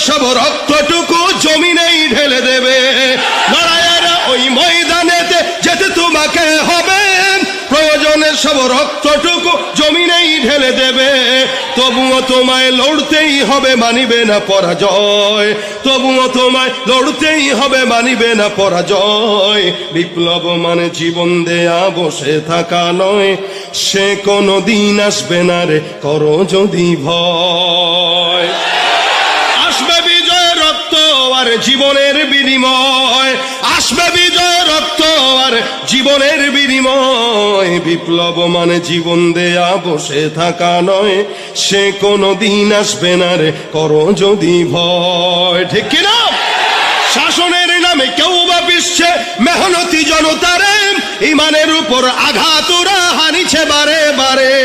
সব রক্তটুকু জমিনেই ঢেলে দেবে। লড়াইয়ের ওই ময়দানেতে যেতে তোমাকে হবে, প্রয়োজনে সব রক্তটুকু জমিনেই ঢেলে দেবে। তবুও তোমায় লড়তেই হবে, মানিবে না পরাজয়। তবুও তোমায় লড়তেই হবে, মানিবে না পরাজয়। বিপ্লব মানে জীবন দেয়া বসে থাকা নয়, সে কোনো দিন আসবে না রে করো যদি ভয়। আসবে বিজয় রক্ত আর জীবনের বিনিময়, আসবে বিজয় রক্ত আর জীবনের বিনিময়। বিপ্লব মানে জীবন দেয়া বসে থাকা নয়, সে কোনো দিন আসবে না রে করো যদি ভয়। ঠিক কিনা? শাসনের নামে কেউ বা বিশ্বে মেহনতি জনতারে ইমানের উপর আঘাত ওরা হানিছে বারে বারে।